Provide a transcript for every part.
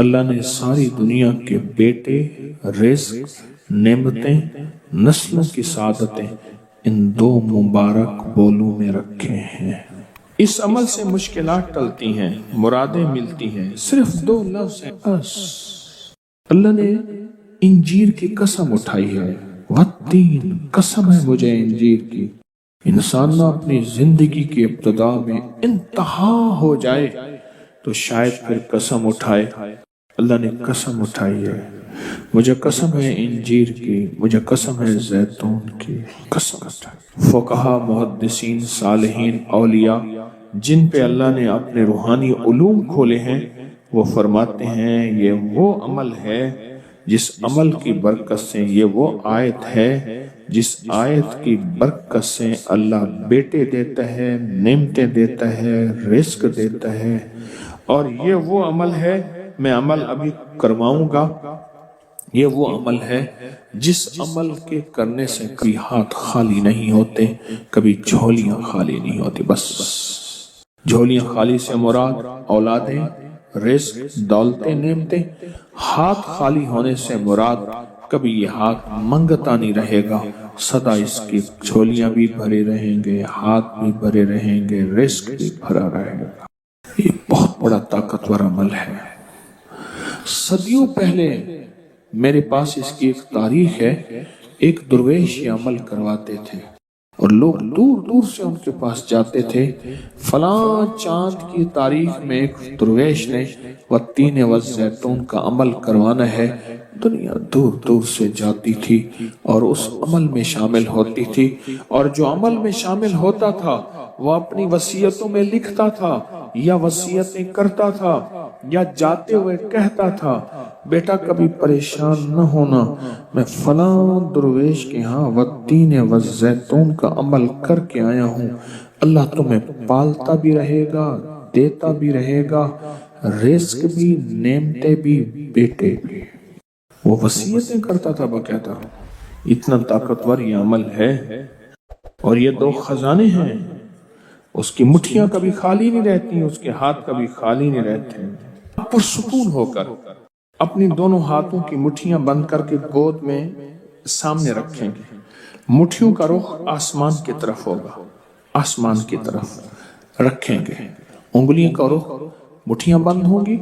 اللہ نے ساری دنیا کے بیٹے، رزق، نعمتیں، نسلوں کی سعادتیں ان دو مبارک بولوں میں رکھے ہیں۔ اس عمل سے مشکلات ٹلتی ہیں، مرادیں ملتی ہیں، صرف دو لفظ ہیں بس۔ اللہ نے انجیر کی قسم اٹھائی ہے، والتین، قسم ہے مجھے انجیر کی۔ انسان نہ اپنی زندگی کی ابتدا میں انتہا ہو جائے تو شاید پھر قسم اٹھائے۔ اللہ نے قسم اٹھائی ہے، مجھے قسم ہے انجیر کی، مجھے قسم ہے زیتون کی، قسم اٹھائی۔ فقہا، محدثین، صالحین، اولیاء جن پہ اللہ نے اپنے روحانی علوم کھولے ہیں، وہ فرماتے ہیں یہ وہ عمل ہے جس عمل کی برکت سے، یہ وہ آیت ہے جس آیت کی برکت سے اللہ بیٹے دیتا ہے، نعمتیں دیتا ہے، رزق دیتا ہے۔ اور یہ وہ عمل ہے، میں عمل ابھی کرواؤں گا، یہ وہ عمل ہے جس عمل کے کرنے سے کبھی ہاتھ خالی نہیں ہوتے، کبھی جھولیاں خالی نہیں ہوتی۔ بس جھولیاں خالی سے مراد اولادیں، رزق، دولتیں، نعمتیں۔ ہاتھ خالی ہونے سے مراد کبھی یہ ہاتھ منگتا نہیں رہے گا، سدا اس کی جھولیاں بھی بھرے رہیں گے، ہاتھ بھی بھرے رہیں گے، رزق بھی بھرا رہے گا۔ یہ بہت بڑا طاقتور عمل ہے۔ صدیوں پہلے میرے پاس اس کی ایک تاریخ ہے، ایک درویش یہ عمل کرواتے تھے اور لوگ دور دور سے ان کے پاس جاتے تھے۔ فلاں چاند کی تاریخ میں ایک درویش نے والتین والزیتون کا عمل کروانا ہے، دنیا دور دور سے جاتی تھی اور اس عمل میں شامل ہوتی تھی، اور جو عمل میں شامل ہوتا تھا وہ اپنی وصیتوں میں لکھتا تھا یا وصیتیں کرتا تھا یا جاتے ہوئے کہتا تھا، بیٹا کبھی پریشان نہ ہونا، میں فلاں درویش کے ہاں والتین والزیتون کا عمل کر کے آیا ہوں، اللہ تمہیں پالتا بھی رہے گا، دیتا بھی رہے گا، رزق بھی، نعمتیں بھی، بیٹے بھی۔ وہ وصیتیں کرتا تھا باقاعدہ۔ اتنا طاقتور یہ عمل ہے، اور یہ دو خزانے ہیں، اس کی مٹھیاں کبھی خالی نہیں رہتی، اس کے ہاتھ کبھی خالی نہیں رہتے۔ پرسکون ہو کر اپنی دونوں ہاتھوں کی مٹھیاں بند کر کے گود میں سامنے رکھیں گے، مٹھیوں کا رخ آسمان کی طرف ہوگا، آسمان کی طرف رکھیں گے، انگلیوں کا رخ، مٹھیاں بند ہوں گی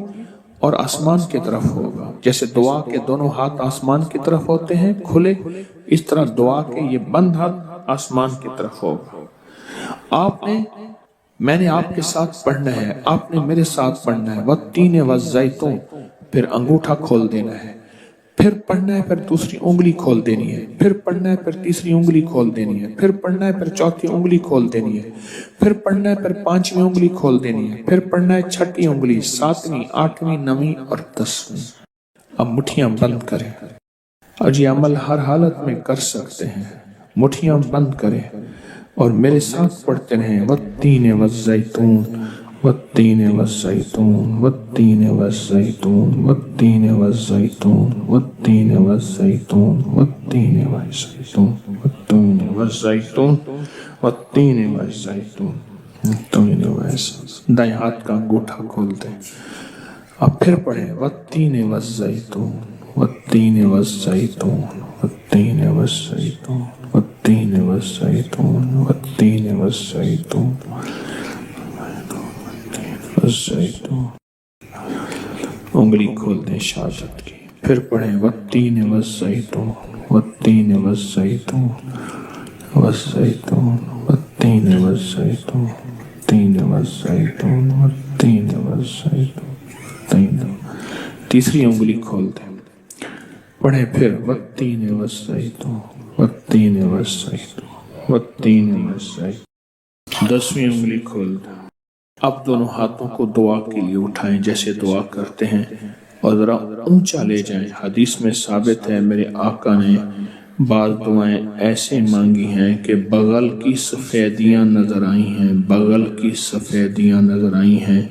اور آسمان کی طرف ہوگا۔ جیسے دعا کے دونوں ہاتھ آسمان کی طرف ہوتے ہیں کھلے، اس طرح دعا کے یہ بند ہاتھ آسمان کی طرف ہوگا۔ میں نے آپ کے ساتھ پڑھنا ہے، آپ نے میرے ساتھ پڑھنا ہے، والتین والزیتون، پھر انگوٹھا کھول دینا ہے، پھر پڑھنا ہے، پھر دوسری انگلی کھول دینی ہے، پھر پڑھنا ہے، پھر تیسری انگلی کھول دینی ہے، پھر پڑھنا ہے، پھر چوتھی انگلی کھول دینی ہے، پھر پڑھنا ہے، پھر پانچویں انگلی کھول دینی ہے، پھر پڑھنا ہے چھٹی انگلی، ساتویں، آٹھویں، نویں اور دسویں۔ اب مٹھیاں بند کریں، اور یہ عمل ہر حالت میں کر سکتے ہیں۔ مٹھیاں بند کریں اور میرے ساتھ پڑھتے رہیں، والتین والزیتون، والتین والزیتون، والتین والزیتون، والتین والزیتون، والتین والزیتون، والتین والزیتون، والتین والزیتون، والتین والزیتون، والتین والزیتون۔ دائیں ہاتھ کا انگوٹھا کھول دیں، اب پھر پڑھیں، والتین والزیتون، والتین والزیتون، والتین والزیتون، والتین والزیتون، والتین والزیتون، والزیتون۔ انگلی کھول دیں شہادت کی، پھر پڑھیں، والتین والزیتون، والتین والزیتون، والزیتون، والتین والزیتون، والتین والزیتون، والتین والزیتون۔ تیسری انگلی کھول دیں، پڑھیں پھر، والتین والزیتون، والتین والزیتون، والتین والزیتون۔ 10ویں انگلی کھول دیں۔ اب دونوں ہاتھوں کو دعا کے لیے اٹھائیں جیسے دعا کرتے ہیں، اور ذرا اونچا لے جائیں۔ حدیث میں ثابت ہے میرے آقا نے بعض دعائیں ایسے مانگی ہیں کہ بغل کی سفیدیاں نظر آئی ہیں، بغل کی سفیدیاں نظر آئی ہیں۔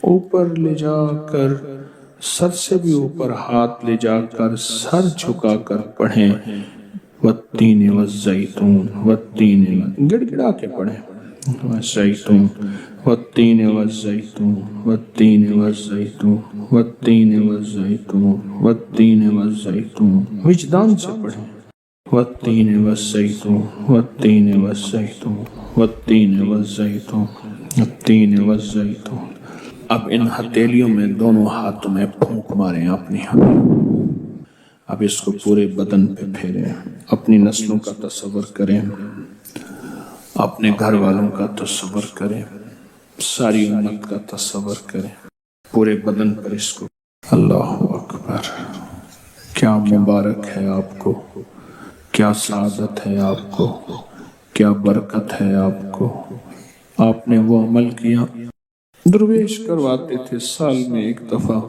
اوپر لے جا کر، سر سے بھی اوپر ہاتھ لے جا کر، سر جھکا کر پڑھیں، والتین والزیتون، والتین، گڑ گڑا کے پڑھیں، والزيتون والتين والزيتون والتين والزيتون والتين والزيتون والتين والزيتون وجدان سے پڑھیں والتين والزيتون والتين والزيتون والتين والزيتون والتين والزيتون. اب ان ہتھیلیوں میں دونوں ہاتھوں میں پھونک ماریں اپنی اب اس کو پورے بدن پہ پھیریں. اپنی نسلوں کا تصور کریں، اپنے گھر والوں کا تصور کریں، ساری امت کا تصور کریں، پورے بدن پر اس کو. اللہ اکبر. کیا مبارک ہے آپ کو، کیا سعادت ہے آپ کو، کیا برکت ہے آپ کو. آپ نے وہ عمل کیا. درویش کرواتے تھے سال میں ایک دفعہ،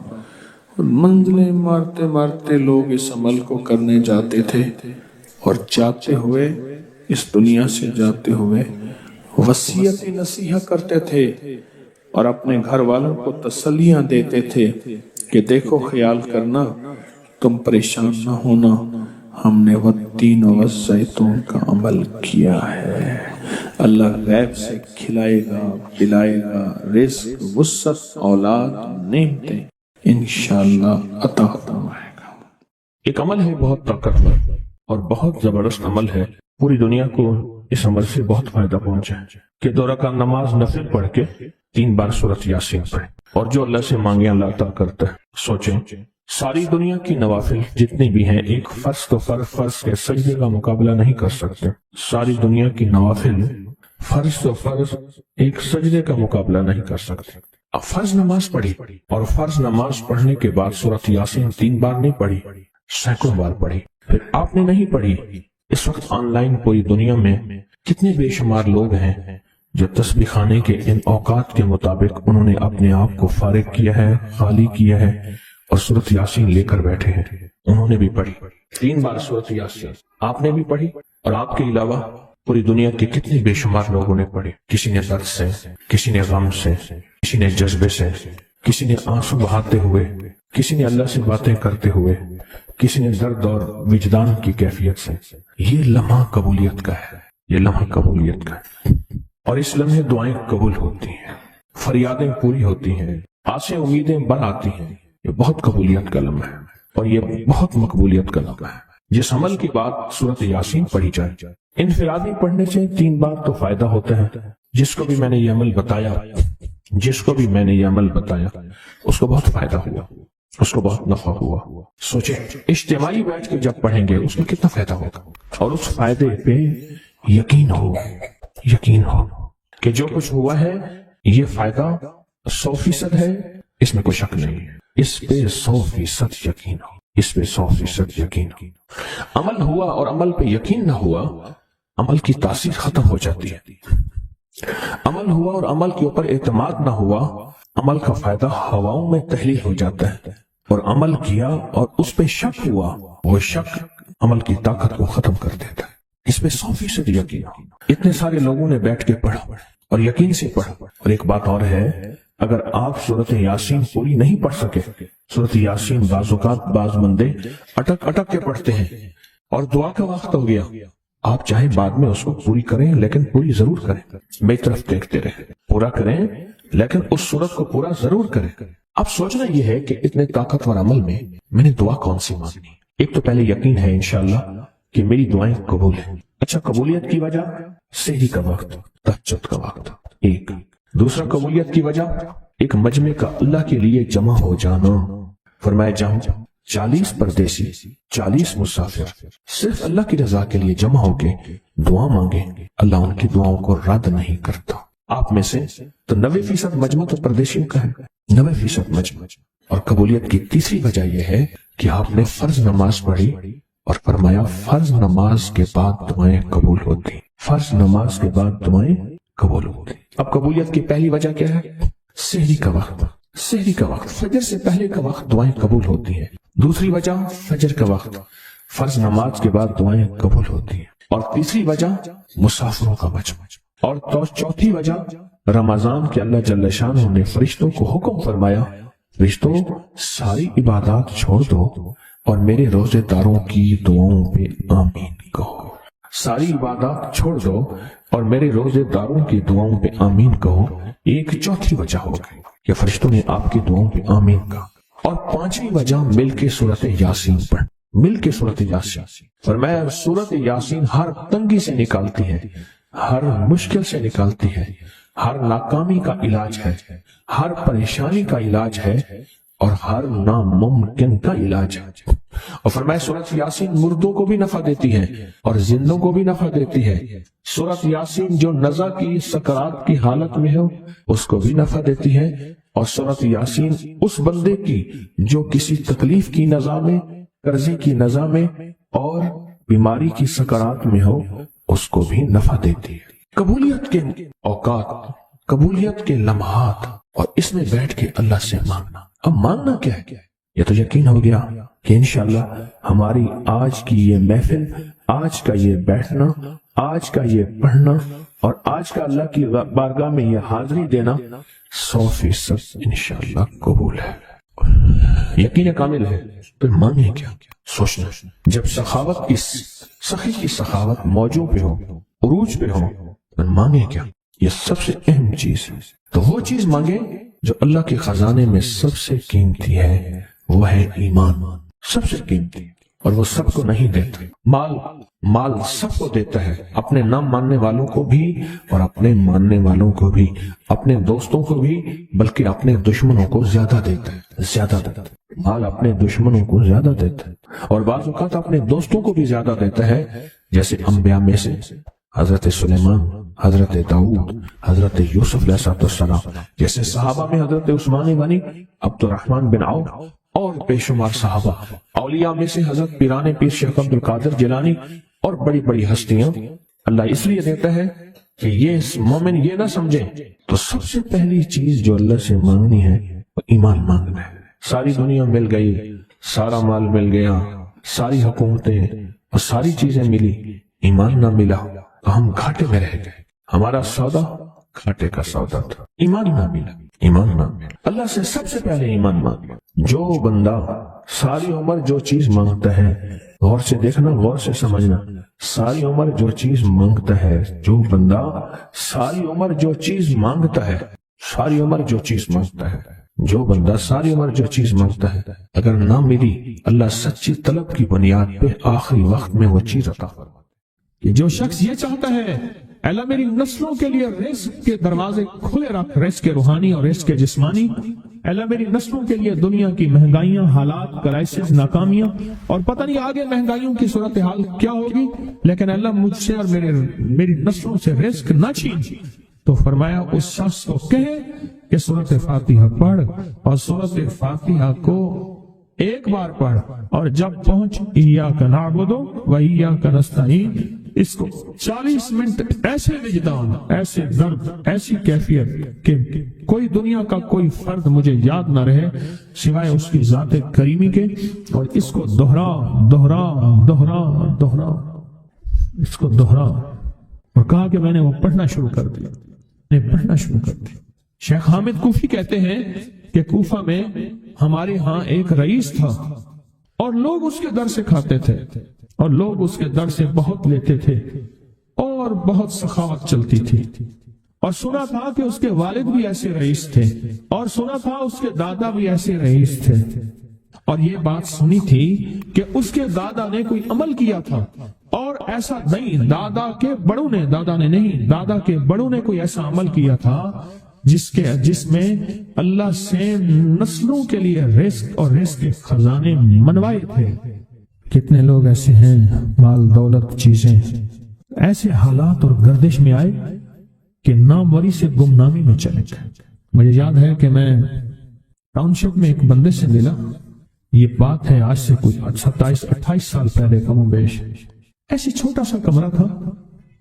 منزلیں مارتے مارتے لوگ اس عمل کو کرنے جاتے تھے، اور جاتے ہوئے اس دنیا سے جاتے ہوئے وصیت نصیحت کرتے تھے اور اپنے گھر والوں کو تسلیاں دیتے تھے کہ دیکھو خیال کرنا، تم پریشان نہ ہونا، ہم نے والتین والزیتون کا عمل کیا ہے. اللہ غیب سے کھلائے گا، پلائے گا، رزق، وسعت، اولاد، نعمتیں انشاءاللہ عطا فرمائے گا. ایک عمل ہے بہت طاقتور اور بہت زبردست عمل ہے. پوری دنیا کو اس عمل سے بہت فائدہ پہنچا ہے کہ 2 رکعت نماز نفل پڑھ کے 3 بار سورۃ یاسین پڑھے، اور جو اللہ سے مانگے اللہ عطا کرتا ہے. سوچیں ساری دنیا کی نوافل جتنی بھی ہیں ایک فرض تو فرض کے سجدے کا مقابلہ نہیں کر سکتے. ساری دنیا کی نوافل فرض تو فرض ایک سجدے کا مقابلہ نہیں کر سکتے. اب فرض نماز پڑھی اور فرض نماز پڑھنے کے بعد سورۃ یاسین 3 بار نہیں پڑھی، سینکڑوں بار پڑھی. پھر آپ نے نہیں پڑھی. اس وقت آن لائن پوری دنیا میں کتنے بے شمار لوگ ہیں جو تسبیح خانے کے ان اوقات کے مطابق انہوں نے اپنے آپ کو فارغ کیا ہے، خالی کیا ہے، اور سورۃ یاسین لے کر بیٹھے ہیں. انہوں نے بھی پڑھی 3 بار سورۃ یاسین، آپ نے بھی پڑھی، اور آپ کے علاوہ پوری دنیا کے کتنے بے شمار لوگوں نے پڑھی. کسی نے درد سے، کسی نے غم سے، کسی نے جذبے سے، کسی نے آنسو بہاتے ہوئے، کسی نے اللہ سے باتیں کرتے ہوئے، کسی نے درد اور وجدان کی کیفیت سے. یہ لمحہ قبولیت کا ہے، یہ لمحہ قبولیت کا ہے. اور اس لمحے دعائیں قبول ہوتی ہیں، فریادیں پوری ہوتی ہیں، آسیں امیدیں بڑھ آتی ہیں. یہ بہت قبولیت کا لمحہ ہے اور یہ بہت مقبولیت کا لمحہ ہے. جس عمل کی بات سورۃ یاسین پڑھی جائے، انفرادی پڑھنے سے 3 بار تو فائدہ ہوتا ہے. جس کو بھی میں نے یہ عمل بتایا اس کو بہت فائدہ ہوا، اس کو بہت نفع ہوا. سوچیں اجتماعی بیٹھ کے جب پڑھیں گے اس میں کتنا فائدہ ہوگا، اور اس فائدے پہ یقین ہو کہ جو کچھ ہوا ہے یہ فائدہ 100% ہے، اس میں کوئی شک نہیں ہے. اس پہ 100% یقین ہو، اس پہ 100% یقین ہو. عمل ہوا اور عمل پہ یقین نہ ہوا، عمل کی تاثیر ختم ہو جاتی ہے. عمل ہوا اور عمل کے اوپر اعتماد نہ ہوا، عمل کا فائدہ ہواؤں میں تحلیل ہو جاتا ہے. اور عمل کیا اور اس پہ شک ہوا، وہ شک عمل کی طاقت کو ختم کر دیتا ہے. اس پہ 100% یقین ہو. اتنے سارے لوگوں نے بیٹھ کے پڑھا اور یقین سے پڑھا. اور ایک بات اور ہے، اگر آپ سورۃ یاسین پوری نہیں پڑھ سکے، سورۃ یاسین بعض اوقات بعض بندے اٹک کے پڑھتے ہیں اور دعا کا وقت ہو گیا، آپ چاہے بعد میں اس کو پوری کریں لیکن پوری ضرور کریں. میری طرف دیکھتے رہیں، پورا کریں لیکن اس سورت کو پورا ضرور کریں. اب سوچنا یہ ہے کہ اتنے طاقتور عمل میں نے دعا کون سی مانگنی. ایک تو پہلے یقین ہے انشاءاللہ کہ میری دعائیں قبول ہیں. اچھا، قبولیت کی وجہ سحری کا وقت، تہجد کا وقت. ایک دوسرا قبولیت کی وجہ ایک مجمع کا اللہ کے لیے جمع ہو جانا. فرمایا جاؤ 40 پردیسی، 40 مسافر صرف اللہ کی رضا کے لیے جمع ہو کے دعا مانگیں، اللہ ان کی دعاؤں کو رد نہیں کرتا. آپ میں سے تو 90% مجمع تو پردیشیوں کا ہے، 90% مجمع. اور قبولیت کی تیسری وجہ یہ ہے کہ آپ نے فرض نماز پڑھی اور فرمایا فرض نماز کے بعد دعائیں قبول ہوتی. فرض نماز کے بعد دعائیں قبول ہوتی. اب قبولیت کی پہلی وجہ کیا ہے؟ سحری کا وقت. سحری کا وقت، فجر سے پہلے کا وقت دعائیں قبول ہوتی ہیں. دوسری وجہ فجر کا وقت، فرض نماز کے بعد دعائیں قبول ہوتی ہیں. اور تیسری وجہ مسافروں کا مجمع. اور چوتھی وجہ رمضان کے اللہ جل شانہ نے فرشتوں کو حکم فرمایا، فرشتوں ساری عبادات چھوڑ دو اور میرے روزے داروں کی دعاؤں پہ آمین کہو. ساری عبادات چھوڑ دو اور میرے روزے داروں کی دعاؤں پہ آمین کہو، ایک چوتھی وجہ ہو گئی کہ فرشتوں نے آپ کی دعاؤں پہ آمین کہا۔ اور پانچویں وجہ مل کے سورت یاسین پڑھ، مل کے سورت یاسین۔ فرمایا سورت یاسین ہر تنگی سے نکالتی ہے، ہر مشکل سے نکالتی ہے، ہر ناکامی کا علاج ہے، ہر پریشانی کا علاج ہے اور ہر ناممکن کا علاج ہے۔ اور فرمایا سورت یاسین مردوں کو بھی نفع دیتی ہے اور زندوں کو بھی نفع دیتی ہے۔ سورت یاسین جو نزع کی سکرات کی حالت میں ہو اس کو بھی نفع دیتی ہے، اور سورت یاسین اس بندے کی جو کسی تکلیف کی نزع میں، قرضے کی نزع میں اور بیماری کی سکرات میں ہو اس کو بھی نفع دیتی ہے۔ قبولیت کے اوقات، قبولیت کے لمحات، اور اس میں بیٹھ کے اللہ سے مانگنا۔ اب مانگنا کیا ہے؟ یہ تو یقین ہو گیا کہ انشاءاللہ ہماری آج کی یہ محفل، آج کا یہ بیٹھنا، آج کا یہ پڑھنا اور آج کا اللہ کی بارگاہ میں یہ حاضری دینا 100% انشاءاللہ قبول ہے، یقین کامل ہے۔ پھر مانگیں کیا؟ سوچنا۔ جب سخاوت کی، سخی کی سخاوت موجوں پہ ہو، عروج پہ ہو، پھر مانگیں کیا؟ یہ سب سے اہم چیز ہے۔ تو وہ چیز مانگے جو اللہ کے خزانے میں سب سے قیمتی ہے، وہ ہے ایمان، سب سے قیمتی، اور وہ سب کو نہیں دیتا۔ مال سب کو دیتا ہے، اپنے نہ ماننے والوں کو بھی اور اپنے ماننے والوں کو بھی، اپنے دوستوں کو بھی، بلکہ اپنے دشمنوں کو زیادہ دیتا ہے، زیادہ دیتا ہے۔ مال اپنے دشمنوں کو زیادہ دیتا ہے اور بعض اوقات اپنے دوستوں کو بھی زیادہ دیتا ہے، جیسے انبیاء میں سے حضرت سلیمان، حضرت داؤد، حضرت یوسف علیہ السلام، جیسے صحابہ میں حضرت عثمان غنی، عبد الرحمن بن عوف اور بے شمار صحابہ، اولیاء میں سے حضرت پیران پیر شیخ عبد القادر جیلانی اور بڑی بڑی ہستیاں۔ اللہ اس لیے دیتا ہے کہ یہ مومن یہ نہ سمجھے، تو سب سے پہلی چیز جو اللہ سے مانگنی ہے وہ ایمان مانگنا ہے۔ ساری دنیا مل گئی، سارا مال مل گیا، ساری حکومتیں اور ساری چیزیں ملی، ایمان نہ ملا تو ہم گھاٹے میں رہ گئے، ہمارا سودا گھاٹے کا سودا تھا۔ ایمان نہ ملا، ایمان نہ ملا۔ اللہ سے سب سے پہلے ایمان مانگنا۔ جو بندہ ساری عمر جو چیز مانگتا ہے، غور سے دیکھنا، غور سے سمجھنا، ساری عمر جو چیز مانگتا ہے، جو بندہ ساری عمر جو چیز مانگتا ہے، ساری عمر جو چیز مانگتا ہے، جو بندہ ساری عمر جو چیز مانگتا ہے، اگر نہ ملی، اللہ سچی طلب کی بنیاد پہ آخری وقت میں وہ چیز عطا فرماتا ہے۔ کہ جو شخص یہ چاہتا ہے اللہ میری نسلوں کے لیے رزق کے دروازے کھلے رکھ، رزق کے روحانی اور رزق کے جسمانی، اللہ میری نسلوں کے لیے دنیا کی مہنگائیاں، حالات، کرائسس، ناکامیاں اور پتہ نہیں آگے مہنگائیوں کی صورتحال کیا ہوگی، لیکن اللہ مجھ سے اور میری نسلوں سے رزق نہ چھین، تو فرمایا اس شخص کو کہے کہ سورۃ فاتحہ پڑھ، اور سورۃ فاتحہ کو ایک بار پڑھ، اور جب پہنچ ایاک نعبد و ایاک نستعین، اس کو 40 منٹ ایسے وجدان، ایسے درد، ایسی کیفیت کہ کوئی دنیا کا کوئی فرد مجھے یاد نہ رہے سوائے اس کی ذات کریمی کے، اور اس کو دہرا دہرا دہرا دہرا، اس کو دہرا، اور کہا کہ میں نے وہ پڑھنا شروع کر دیا، پڑھنا شروع کر دیا۔ شیخ حامد کوفی کہتے ہیں کہ کوفہ میں ہمارے ہاں ایک رئیس تھا اور لوگ اس کے در سے کھاتے تھے اور لوگ اس کے در سے بہت لیتے تھے اور بہت سخاوت چلتی تھی، اور سنا تھا کہ اس کے والد بھی ایسے رئیس تھے، اور سنا تھا اس کے دادا بھی ایسے رئیس تھے، اور یہ بات سنی تھی کہ اس کے دادا نے کوئی عمل کیا تھا، اور ایسا نہیں، دادا کے بڑوں نے کوئی ایسا عمل کیا تھا جس میں اللہ سے نسلوں کے لیے رزق اور رزق کے خزانے منوائے تھے۔ کتنے لوگ ایسے ہیں، مال دولت چیزیں، ایسے حالات اور گردش میں آئے کہ ناموری سے گمنامی میں چلے گئے۔ مجھے یاد ہے کہ میں ٹاؤن شپ میں ایک بندے سے ملا، یہ بات ہے آج سے کوئی 27-28 سال پہلے کم و بیش، ایسی چھوٹا سا کمرہ تھا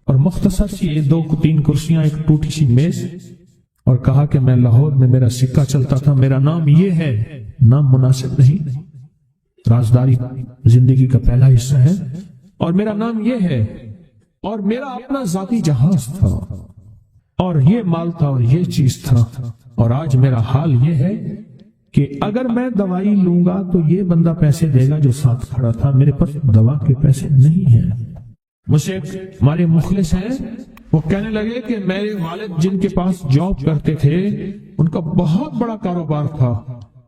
اور مختصر سی 2-3 کرسیاں، ایک ٹوٹی سی میز، اور کہا کہ میں لاہور میں میرا سکہ چلتا تھا، میرا نام یہ ہے، نام مناسب نہیں، رازداری زندگی کا پہلا حصہ ہے، اور میرا نام یہ ہے، اور میرا اپنا ذاتی جہاز تھا، اور یہ مال تھا اور یہ چیز تھا، اور آج میرا حال یہ ہے کہ اگر میں دوائی لوں گا تو یہ بندہ پیسے دے گا جو ساتھ کھڑا تھا، میرے پاس دوا کے پیسے نہیں ہیں، مجھ سے ہمارے مخلص ہیں، وہ کہنے لگے کہ میرے والد جن کے پاس جاب کرتے تھے ان کا بہت بڑا کاروبار تھا،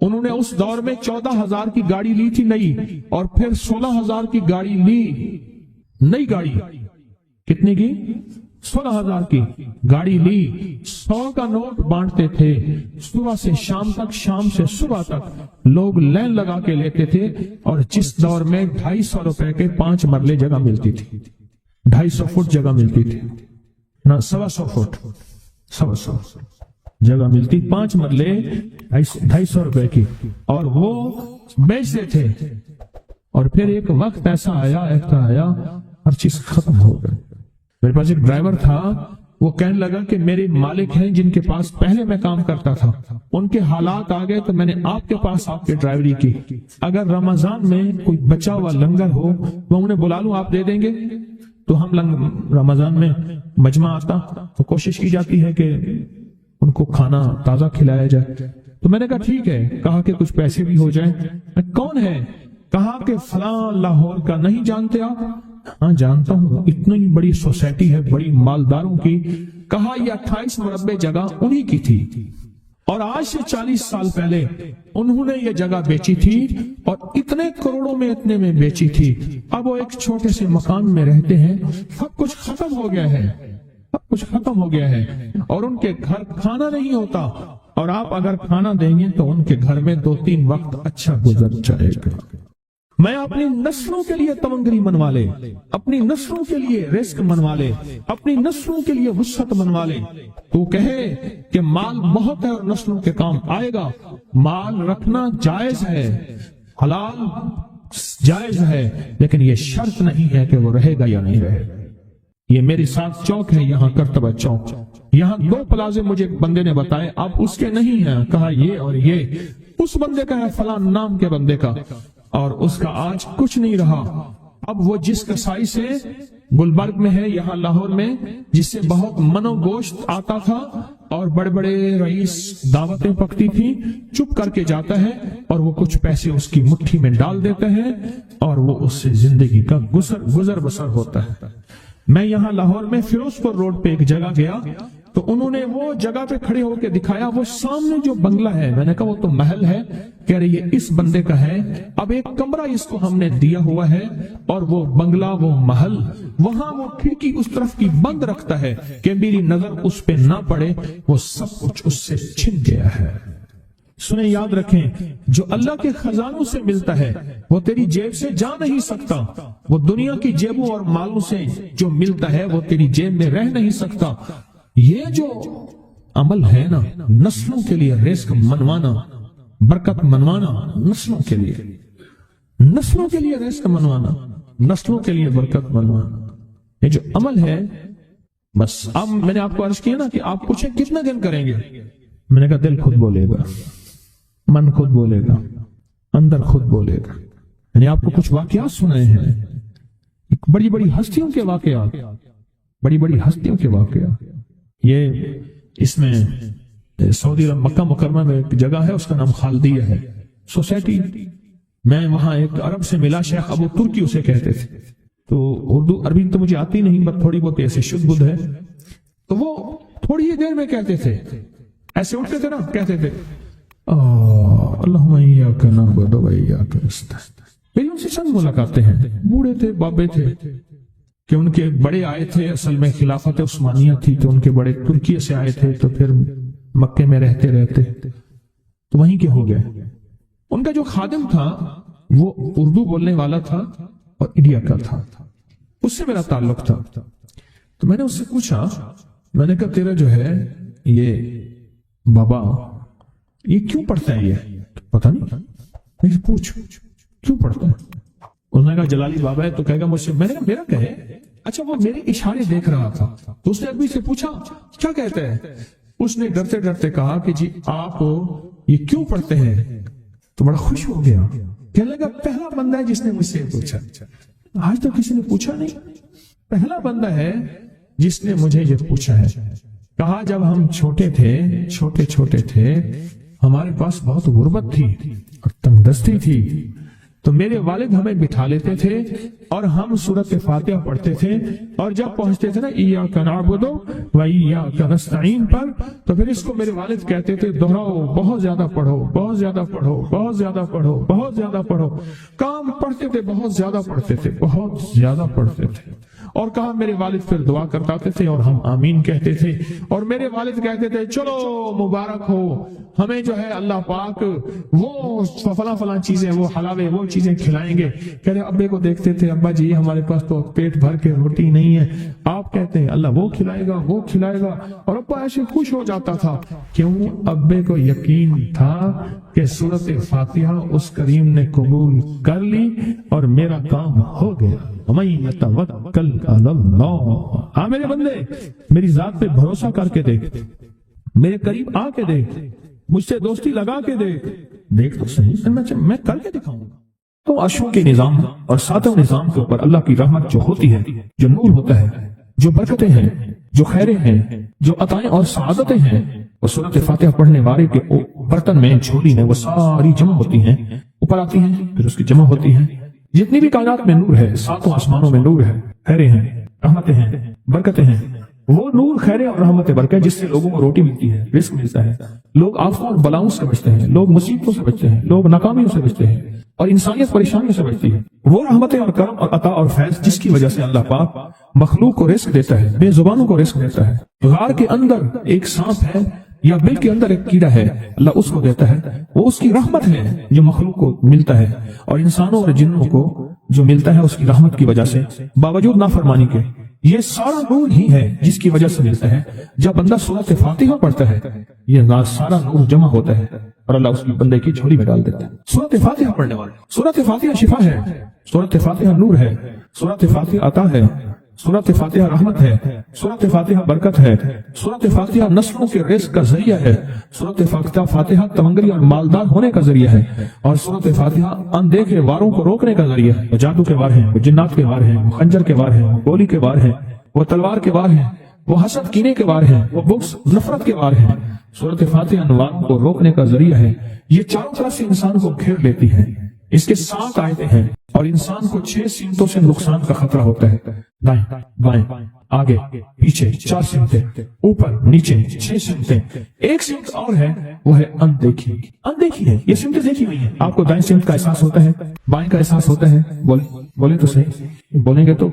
انہوں نے اس دور میں 14,000 کی گاڑی لی تھی نئی، اور پھر 16,000 کی گاڑی لی، نئی گاڑی کتنے کی؟ 16,000 کی گاڑی لی، 100 کا نوٹ بانٹتے تھے، صبح سے شام تک، شام سے صبح تک لوگ لائن لگا کے لیتے تھے، اور جس دور میں 250 روپے کے 5 مرلے جگہ ملتی تھی، 250 فٹ جگہ ملتی تھی نہ 125 فٹ، 125 جگہ ملتی، 5 مرلے 250 روپے کی، اور وہ بیچتے تھے۔ اور پھر ایک وقت ایسا آیا ہر چیز ختم ہو گئی۔ میرے پاس ایک ڈرائیور تھا، وہ کہنے لگا کہ میرے مالک ہیں جن کے پاس پہلے میں کام کرتا تھا، ان کے حالات آ گئے تو میں نے آپ کے پاس آپ کے ڈرائیوری کی، اگر رمضان میں کوئی بچا ہوا لنگر ہو میں انہیں بلا لوں، آپ دے دیں گے؟ تو ہم رمضان میں مجمع آتا تو کوشش کی جاتی ہے کہ ان کو کھانا تازہ کھلایا جائے، تو میں نے کہا ٹھیک ہے، کہا کہ کچھ پیسے بھی ہو جائیں۔ کون ہے؟ کہا کہ فلاں لاہور کا، نہیں جانتے آپ؟ ہاں جانتا ہوں، اتنی بڑی سوسائٹی ہے بڑی مالداروں کی۔ کہا یہ 28 مربع جگہ انہی کی تھی، اور آج سے 40 سال پہلے انہوں نے یہ جگہ بیچی تھی، اور اتنے کروڑوں میں اتنے میں بیچی تھی۔ اب وہ ایک چھوٹے سے مکان میں رہتے ہیں، سب کچھ ختم ہو گیا ہے، سب کچھ ختم ہو گیا ہے، اور ان کے گھر کھانا نہیں ہوتا، اور آپ اگر کھانا دیں گے تو ان کے گھر میں 2-3 وقت اچھا گزر جائے گا۔ میں اپنی نسلوں کے لیے تمنگری منوا لے، اپنی نسلوں کے لیے رزق منوا لے، اپنی نسلوں کے لیے وسعت منوا لے، تو کہے کہ مال بہت ہے اور نسلوں کے کام آئے گا۔ مال رکھنا جائز ہے، حلال جائز ہے، لیکن یہ شرط نہیں ہے کہ وہ رہے گا یا نہیں رہے گا۔ یہ میری ساتھ چوک ہے، یہاں کرتبہ چوک، یہاں 2 پلازے مجھے بندے نے بتائے، اب اس کے نہیں ہیں، کہا یہ اور یہ اس بندے کا ہے، فلاں نام کے بندے کا، اور اس کا آج کچھ نہیں رہا۔ اب وہ جس کسائی سے گلبرگ میں ہے، یہاں لاہور میں، جس سے بہت منو گوشت آتا تھا اور بڑے بڑے رئیس دعوتیں پکتی تھی، چپ کر کے جاتا ہے اور وہ کچھ پیسے اس کی مٹھی میں ڈال دیتے ہیں، اور وہ اس سے زندگی کا گزر بسر ہوتا ہے۔ میں یہاں لاہور میں فیروز پور روڈ پہ ایک جگہ گیا تو انہوں نے وہ جگہ پہ کھڑے ہو کے دکھایا، وہ سامنے جو بنگلہ ہے، میں نے کہا وہ تو محل ہے، کہہ رہے یہ اس بندے کا ہے، اب ایک کمرہ اس کو ہم نے دیا ہوا ہے، اور وہ بنگلہ وہ محل وہاں وہ کھڑکی اس طرف کی بند رکھتا ہے کہ میری نظر اس پہ نہ پڑے، وہ سب کچھ اس سے چھن گیا ہے۔ سنیں، یاد رکھیں، جو اللہ کے خزانوں سے ملتا ہے وہ تیری جیب سے جا نہیں سکتا، وہ دنیا کی جیبوں اور مالوں سے جو ملتا ہے وہ تیری جیب میں رہ نہیں سکتا۔ یہ جو عمل ہے نا، نسلوں کے لیے رزق منوانا، برکت منوانا، نسلوں کے لیے رزق منوانا، نسلوں کے لیے برکت منوانا، یہ جو عمل ہے، بس اب میں نے آپ کو عرض کیا نا کہ آپ پوچھیں کتنے دن کریں گے، میں نے کہا دل خود بولے گا، من خود بولے گا، اندر خود بولے گا۔ میں نے آپ کو کچھ واقعات سنائے ہیں، بڑی بڑی ہستیوں کے واقعات، بڑی بڑی ہستیوں کے واقعات۔ یہ اس میں سعودی عرب مکہ مکرمہ میں ایک جگہ ہے، اس کا نام خالدیہ ہے سوسائٹی۔ میں وہاں ایک عرب سے ملا، شیخ ابو ترکی اسے کہتے تھے، تو اردو عربی تو مجھے آتی نہیں، بس تھوڑی بہت ایسے شد بدھ ہے، تو وہ تھوڑی ہی دیر میں کہتے تھے، ایسے اٹھتے تھے نا، کہتے تھے اللہم ایاک نعبد و ایاک نستعین۔ میری ان سے چند ملاقاتیں ہیں، بوڑھے تھے، بابے تھے، کہ ان کے بڑے آئے تھے، اصل میں خلافت عثمانیہ تھی تو ان کے بڑے ترکیہ سے آئے تھے، تو پھر مکے میں رہتے تو وہیں کے ہو گئے۔ ان کا جو خادم تھا وہ اردو بولنے والا تھا اور انڈیا کا تھا، اس سے میرا تعلق تھا، تو میں نے اس سے پوچھا، میں نے کہا تیرا جو ہے یہ بابا یہ کیوں پڑھتا ہے؟ یہ پتہ نہیں، میں پوچھ کیوں پڑھتا ہے؟ اس نے کہا جلالی بابا ہے، تو کہے گا مجھ سے، میں نے کہا میرا کہے، اچھا وہ میرے اشارے دیکھ رہا تھا، تو اس نے ابھی سے پوچھا کیا کہتے ہیں؟ اس نے ڈرتے ڈرتے کہا کہ جی آپ یہ کیوں پڑھتے ہیں؟ تو بڑا خوش ہو گیا، کہنے لگا پہلا بندہ ہے جس نے مجھ سے پوچھا، آج تک کسی نے پوچھا نہیں، پہلا بندہ ہے جس نے مجھے یہ پوچھا ہے۔ کہا جب ہم چھوٹے تھے ہمارے پاس بہت غربت تھی اور تنگ دستی تھی، تو میرے والد ہمیں بٹھا لیتے تھے اور ہم سورۃ فاتحہ پڑھتے تھے، اور جب پہنچتے تھے نا ایاک نعبد و ایاک نستعین پر، تو پھر اس کو میرے والد کہتے تھے دہراؤ، بہت زیادہ پڑھو، بہت زیادہ پڑھو، بہت زیادہ پڑھو، بہت زیادہ پڑھو۔ کام پڑھتے تھے، بہت زیادہ پڑھتے تھے، بہت زیادہ پڑھتے تھے، اور کہا میرے والد پھر دعا کرتے تھے اور ہم آمین کہتے تھے، اور میرے والد کہتے تھے چلو مبارک ہو، ہمیں جو ہے اللہ پاک وہ فلاں فلاں چیزیں، وہ حلاوے، وہ چیزیں کھلائیں گے۔ کہتے ابے کو دیکھتے تھے، ابا جی ہمارے پاس تو پیٹ بھر کے روٹی نہیں ہے، آپ کہتے ہیں اللہ وہ کھلائے گا، وہ کھلائے گا، اور ابا ایسے خوش ہو جاتا تھا۔ کیوں؟ ابے کو یقین تھا کہ سورۃ فاتحہ اس کریم نے قبول کر لی اور میرا کام ہو گیا۔ وَمَن يَتَوَكَّلْ عَلَى اللَّهِ، ہاں میرے بندے میری ذات پہ بھروسہ کر کے دیکھ، میرے قریب آ کے دیکھ، مجھ سے دوستی لگا کے دیکھ تو صحیح، میں کر کے دکھاؤں گا۔ تو عرشوں کے نظام اور ساتوں نظام کے اوپر اللہ کی رحمت جو ہوتی ہے، جو نور ہوتا ہے، جو برکتیں ہیں، جو خیریں ہیں، جو عطائیں اور سعادتیں ہیں، وہ سورۃ فاتحہ پڑھنے والے کے برتن میں، جھولی میں وہ ساری جمع ہوتی ہیں، اوپر آتی ہیں، پھر اس کی جمع ہوتی ہیں۔ جتنی بھی کائنات میں نور ہے، ساتوں آسمانوں میں نور ہے، خیریں ہیں، رحمتیں ہیں، برکتیں ہیں، وہ نور، خیریں اور رحمتیں، برکت جس سے لوگوں کو روٹی ملتی ہے، رزق ملتا ہے، لوگ آفتوں اور بلاؤں سے بچتے ہیں، لوگ مصیبتوں سے بچتے ہیں، لوگ ناکامیوں سے بچتے ہیں، اور انسانیت پریشانیوں سے بچتی ہے۔ وہ رحمتیں اور کرم اور عطا اور فیض جس کی وجہ سے اللہ پاک مخلوق کو رزق دیتا ہے، بے زبانوں کو رزق دیتا ہے۔ غار کے اندر ایک سانپ ہے یا بل کے اندر ایک کیڑا ہے، اللہ اس کو دیتا ہے، وہ اس کی رحمت ہے جو مخلوق کو ملتا ہے، اور انسانوں اور جنوں کو جو ملتا ہے اس کی رحمت کی وجہ سے، باوجود نافرمانی کے۔ یہ سارا نور ہی ہے جس کی وجہ سے ملتا ہے۔ جب بندہ سورۃ فاتحہ پڑھتا ہے، یہ سارا نور جمع ہوتا ہے اور اللہ اس کی بندے کی جھولی میں ڈال دیتا ہے۔ سورۃ فاتحہ پڑھنے والے، سورۃ فاتحہ شفا ہے، سورۃ فاتحہ نور ہے، سورۃ فاتحہ عطا ہے، سورۃ فاتحہ رحمت ہے، سورۃ فاتحہ برکت ہے، سورۃ فاتحہ نسلوں کے رزق کا ذریعہ ہے، سورۃ فاتحہ تمنگری اور مالدار ہونے کا ذریعہ ہے، اور سورۃ فاتحہ اندیکھے واروں کو روکنے کا ذریعہ ہے۔ وہ جادو کے وار ہیں، وہ جنات کے وار ہیں، وہ خنجر کے وار ہیں، وہ گولی کے وار ہیں، وہ تلوار کے وار ہیں، وہ حسد کینے کے وار ہیں، وہ بغض نفرت کے وار ہیں۔ سورۃ فاتحہ انوار کو روکنے کا ذریعہ ہے۔ یہ چاروں طرف سے انسان کو گھیر لیتی ہے۔ اس کے 7 آیتیں ہیں، اور انسان کو 6 سمتوں سے نقصان کا خطرہ ہوتا ہے، دائیں بائیں آگے پیچھے 4 سمتیں، اوپر نیچے 6 سمتیں۔ ایک سمت اور ہے، وہ ہے اندیکھی۔ اندیکھی ہے، یہ سمتیں دیکھی ہوئی ہیں۔ آپ کو دائیں سمت کا احساس ہوتا ہے، بائیں کا احساس ہوتا ہے، بولے تو صحیح، بولیں گے تو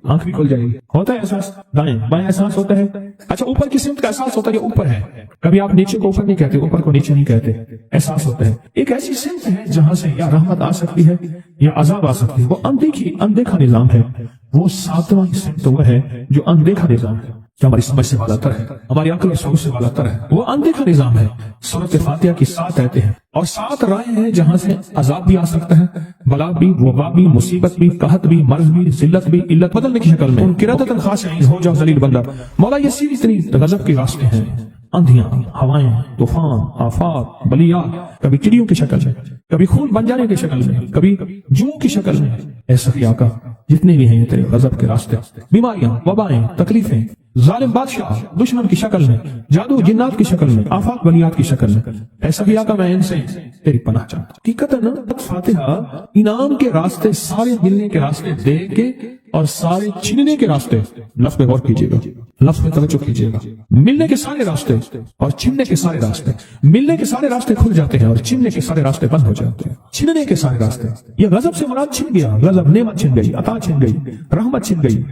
آنکھ بھی کھل جائے گی۔ ہوتا ہے احساس، دائیں بائیں احساس ہوتا ہے۔ اچھا، اوپر کی سمت کا احساس ہوتا ہے، یہ اوپر ہے۔ کبھی آپ نیچے کو اوپر نہیں کہتے، اوپر کو نیچے نہیں کہتے، احساس ہوتا ہے۔ ایک ایسی سمت ہے جہاں سے یا رحمت آ سکتی ہے یا عذاب آ سکتی ہے، وہ اندیکھا نظام ہے۔ وہ 7واں سمت وہ ہے جو اندیکھا نظام ہے، جو ہماری سمجھ سے بالاتر ہے، ہماری عقل اور شعور سے بالاتر ہے۔ وہ اندیکھا نظام ہے۔ سورۃ فاتحہ کی 7 آیتیں ہیں اور 7 راہیں ہیں جہاں سے عذاب بھی آ سکتا ہے، بلا بھی، وبا بھی، مصیبت بھی، قحط بھی، مرض بھی، ذلت بھی، علت بدلنے کی شکل میں۔ قرادۃ خاشعین، ہو جاؤ ذلیل بندہ۔ مولا یہ سیدھی اتنی غضب کے راستے ہیں، اندھیاں، ہوائیں، طوفان، آفات، بلیات، کبھی چڑیوں کی شکل میں، کبھی خون بن جانے کی شکل میں، کبھی جوں کی شکل میں۔ اے سخی آقا، جتنے بھی ہیں یہ تیرے غضب کے راستے، بیماریاں، وبائیں، تکلیفیں، ظالم بادشاہ دشمن کی شکل میں، جادو جنات کی شکل میں، آفات بلیات کی شکل میں، اے سخی آقا میں ان سے تیری پناہ چاہتا ہوں۔ حقیقتاً فاتحہ انعام کے راستے، سارے ملنے کے راستے دے کے اور سارے چھننے کے راستے، لفظ پہ غور کیجیے گا، لفظ پہ توجہ کیجیے گا۔ ملنے کے سارے راستے اور چھننے کے سارے راستے، ملنے کے سارے راستے کھل جاتے ہیں اور چھننے کے سارے راستے بند ہو جاتے ہیں۔ چھننے کے سارے راستے، یہ غضب سے مراد چھن گیا، غضب نعمت چھن گئی، عطا چھن گئی، رحمت چھن گئی،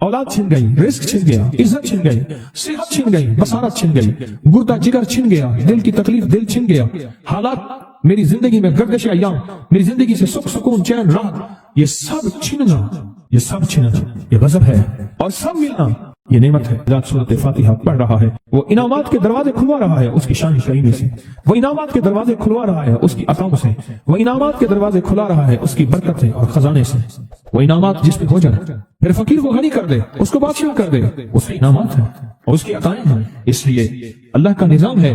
اولاد چھن گئی، رزق چھن گیا، عزت چھن گئی، صحت چھن گئی، بصارت چھن گئی، گردہ جگر چھن گیا، دل کی تکلیف دل چھن گیا، حالات میری زندگی میں گردش ایام، میری زندگی سے سکھ سکون چین راحت، یہ سب چھننا، یہ سب چھننا، یہ غضب ہے، اور سب ملنا یہ نعمت ہے۔ ذات سورۃ فاتحہ پڑھ رہا ہے، وہ انعامات کے دروازے کھلوا رہا ہے اس کی شان کریمی سے، وہ انعامات کے دروازے کھلوا رہا ہے اس کی عطاؤں سے، وہ انعامات کے دروازے کھلا رہا ہے اس کی برکت سے اور خزانے سے۔ وہ انعامات جس پہ ہو جائے، پھر فقیر کو غنی کر دے، اس کو بادشاہ کر دے، اس کے انعامات ہیں اور اس کی عطائیں ہیں۔ اس لیے اللہ کا نظام ہے،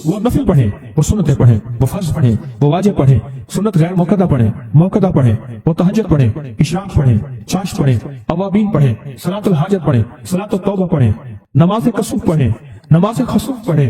وہ نفل پڑھیں، وہ سنتیں پڑھیں، وہ فرض پڑھیں، وہ واجب پڑھیں، سنت غیر موقدہ پڑھیں، موقدہ پڑھیں، وہ تہجد پڑھیں، اشراق پڑھیں، چاشت پڑھیں، اوابین پڑھیں، صلاۃ الحاجت پڑھیں، صلاۃ التوبہ پڑھیں، نماز کسوف پڑھیں، نماز خسوف پڑھیں،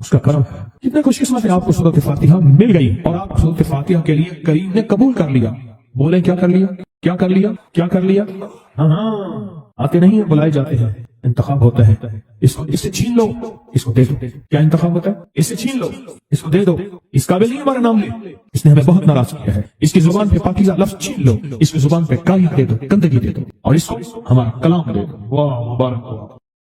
اس کا کرم ہے. کتنے خوش قسمت ہے آپ کو سورۃ فاتحہ مل گئی اور آپ سورۃ فاتحہ کے لیے کریم نے قبول کر لیا. بولیں کیا کر لیا؟ کیا کر لیا؟ کیا کر لیا؟ ہاں آتے نہیں ہیں، بلائے جاتے ہیں. انتخاب ہوتا ہے، اس سے چھین لو، اس کو دے دو. کیا انتخاب ہوتا ہے؟ اس سے چھین لو، اس کو دے دو. اس قابل نہیں ہمارا نام لے، اس نے ہمیں بہت ناراض کیا ہے. اس کی زبان پہ پاکیزہ لفظ چھین لو، اس کی زبان پہ کائی دے دو، گندگی دے دو، اور اس کو ہمارا کلام دے دو. واہ مبارک ہو.